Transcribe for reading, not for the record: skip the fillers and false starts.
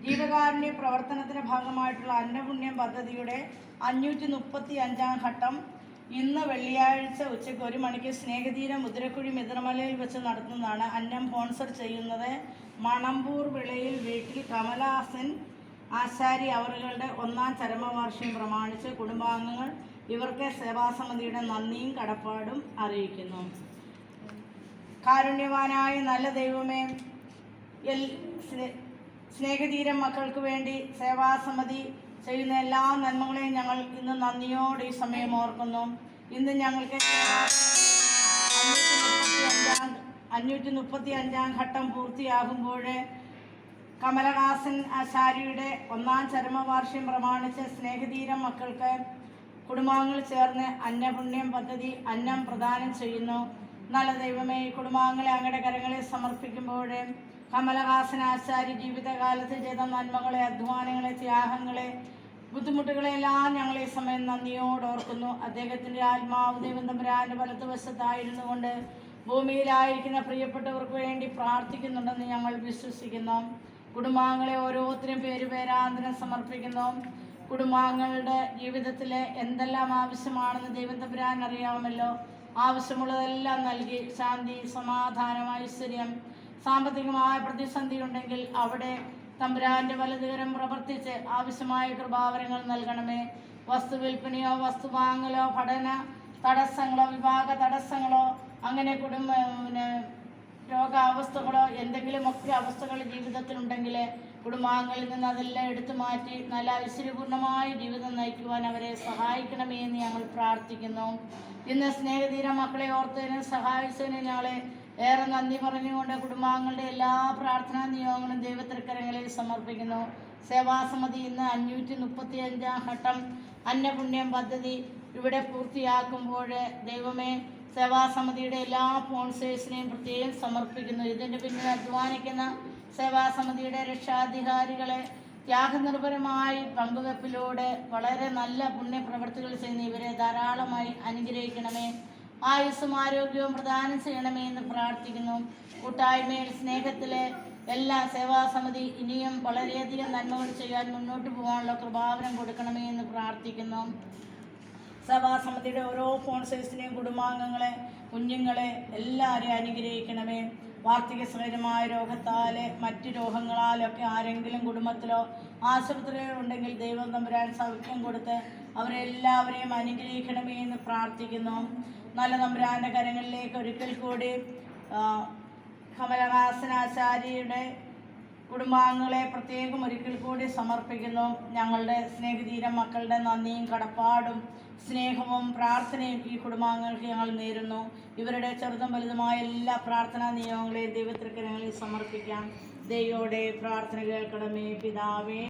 ജീവകാരുണ്യ പ്രവർത്തനത്തിന്റെ ഭാഗമായിട്ടുള്ള അന്നപുണ്യം പദ്ധതിയുടെ 535-ാം ഘട്ടം ഇന്ന് വെള്ളിയാഴ്ച ഉച്ചയ്ക്ക് 1 മണിക്ക് സ്നേഹതീരം മുതിരക്കുഴി മിത്രമലയിൽ വെച്ച് നടത്തുന്നതാണ്. അന്നം സ്പോൺസർ ചെയ്യുന്നത് മണമ്പൂർ വിളയിൽ വീട്ടിൽ കമലഹാസൻ ആശാരി അവറുകളുടെ 1-ാം ചരമവാർഷികം പ്രമാണിച്ച് കുടുംബാംഗങ്ങൾ ഇവർക്ക് സേവാസമിതിയുടെ നന്ദിയും കടപ്പാടും അറിയിക്കുന്നു. കാരുണ്യവാനായ നല്ല ദൈവമേ, സ്നേഹതീരം മക്കൾക്ക് വേണ്ടി സേവാസമിതി ചെയ്യുന്ന എല്ലാ നന്മകളെയും ഞങ്ങൾ ഇന്ന് നന്ദിയോടെ ഈ സമയം ഓർക്കുന്നു. ഇന്ന് ഞങ്ങൾക്ക് 535-ാം ഘട്ടം പൂർത്തിയാകുമ്പോൾ കമലഹാസൻ ആശാരിയുടെ 1-ാം ചരമവാർഷികം പ്രമാണിച്ച് സ്നേഹതീരം മക്കൾക്ക് കുടുംബാംഗങ്ങൾ ചേർന്ന് അന്നപുണ്യം പദ്ധതി അന്നം പ്രദാനം ചെയ്യുന്നു. നല്ല ദൈവമേ, ഈ കുടുംബാംഗങ്ങളെ അങ്ങയുടെ കരങ്ങളിൽ സമർപ്പിക്കുമ്പോൾ കമലഹാസൻ ആശാരി ജീവിതകാലത്ത് ചെയ്ത നന്മകളെ, അധ്വാനങ്ങളെ, ത്യാഗങ്ങളെ, ബുദ്ധിമുട്ടുകളെല്ലാം ഞങ്ങൾ ഈ സമയം നന്ദിയോട് ഓർക്കുന്നു. അദ്ദേഹത്തിൻ്റെ ആത്മാവ് ദൈവം തമ്പുരാൻ്റെ വലതുവശത്തായിരുന്നു കൊണ്ട് ഭൂമിയിലായിരിക്കുന്ന പ്രിയപ്പെട്ടവർക്ക് വേണ്ടി പ്രാർത്ഥിക്കുന്നുണ്ടെന്ന് ഞങ്ങൾ വിശ്വസിക്കുന്നു. കുടുംബാംഗങ്ങളെ ഓരോരുത്തരും പേരാന്തരം സമർപ്പിക്കുന്നു. കുടുംബാംഗങ്ങളുടെ ജീവിതത്തിൽ എന്തെല്ലാം ആവശ്യമാണെന്ന് ദൈവം തമ്പുരാൻ അറിയാമല്ലോ. ആവശ്യമുള്ളതെല്ലാം നൽകി ശാന്തി, സമാധാനം, ഐശ്വര്യം, സാമ്പത്തികമായ പ്രതിസന്ധി ഉണ്ടെങ്കിൽ അവിടെ തമ്പുരാൻ്റെ വലതുകരം പ്രവർത്തിച്ച് ആവശ്യമായ കൃപാവരങ്ങൾ നൽകണമേ. വസ്തുവിൽപ്പനയോ വസ്തു വാങ്ങലോ പഠന തടസ്സങ്ങളോ വിവാഹ തടസ്സങ്ങളോ അങ്ങനെ രോഗാവസ്ഥകളോ എന്തെങ്കിലുമൊക്കെ അവസ്ഥകൾ ജീവിതത്തിലുണ്ടെങ്കിൽ കുടുംബാംഗങ്ങളിൽ നിന്ന് അതെല്ലാം എടുത്തു മാറ്റി നല്ല ഐശ്വര്യപൂർണ്ണമായ ജീവിതം നയിക്കുവാൻ അവരെ സഹായിക്കണമേ എന്ന് ഞങ്ങൾ പ്രാർത്ഥിക്കുന്നു. ഇന്ന് സ്നേഹതീര മക്കളെ ഓർത്തതിനും സഹായിച്ചതിനും ഞങ്ങളെ ഏറെ നന്ദി പറഞ്ഞുകൊണ്ട് കുടുംബാംഗങ്ങളുടെ എല്ലാ പ്രാർത്ഥനാ നിയോഗങ്ങളും ദൈവത്തിരുക്കരങ്ങളിൽ സമർപ്പിക്കുന്നു. സേവാസമിതി ഇന്ന് 535-ാം ഘട്ടം അന്നപുണ്യം പദ്ധതി ഇവിടെ പൂർത്തിയാക്കുമ്പോൾ ദൈവമേ, സേവാസമിതിയുടെ എല്ലാ സ്പോൺസേഴ്സിനെയും പ്രത്യേകം സമർപ്പിക്കുന്നു. ഇതിൻ്റെ പിന്നിൽ അധ്വാനിക്കുന്ന സേവാസമിതിയുടെ രക്ഷാധികാരികളെ ത്യാഗനിർഭരമായി പങ്കുവെപ്പിലൂടെ വളരെ നല്ല പുണ്യപ്രവർത്തികൾ ചെയ്യുന്ന ഇവരെ ധാരാളമായി അനുഗ്രഹിക്കണമേ. ആയുസ്സും ആരോഗ്യവും പ്രദാനം ചെയ്യണമേ എന്ന് പ്രാർത്ഥിക്കുന്നു. കൂട്ടായ്മയിൽ സ്നേഹത്തിലെ എല്ലാ സേവാസമിതി ഇനിയും വളരെയധികം നന്മകൾ ചെയ്യാൻ മുന്നോട്ട് പോകാനുള്ള കൃപാവരം കൊടുക്കണമേ എന്ന് പ്രാർത്ഥിക്കുന്നു. സഭാസമിതിയുടെ ഓരോ സ്പോൺസേഴ്സിനെയും കുടുംബാംഗങ്ങളെ, കുഞ്ഞുങ്ങളെ എല്ലാവരെയും അനുഗ്രഹിക്കണമേ. വാർദ്ധക്യ സഹജമായ രോഗത്താല് മറ്റ് രോഗങ്ങളാലൊക്കെ ആരെങ്കിലും കുടുംബത്തിലോ ആശുപത്രിയിലോ ഉണ്ടെങ്കിൽ ദൈവം തമ്പുരാൻ സൗഖ്യം കൊടുത്ത് അവരെല്ലാവരെയും അനുഗ്രഹിക്കണമേ എന്ന് പ്രാർത്ഥിക്കുന്നു. നല്ല തമ്പുരാൻ്റെ കരങ്ങളിലേക്ക് ഒരിക്കൽ കൂടി കമലഹാസൻ ആചാര്യയുടെ കുടുംബാംഗങ്ങളെ പ്രത്യേകം ഒരിക്കൽ കൂടി സമർപ്പിക്കുന്നു. ഞങ്ങളുടെ സ്നേഹതീരം മക്കളുടെ നന്ദിയും കടപ്പാടും സ്നേഹവും പ്രാർത്ഥനയും ഈ കുടുംബാംഗങ്ങൾക്ക് ഞങ്ങൾ നേരുന്നു. ഇവരുടെ ചെറുതും വലുതുമായ എല്ലാ പ്രാർത്ഥനാ നിയമങ്ങളെയും ദൈവത്തിരുക്കരങ്ങളിൽ സമർപ്പിക്കാം. ദൈവയോടെ പ്രാർത്ഥന കേൾക്കണമേ പിതാവേ.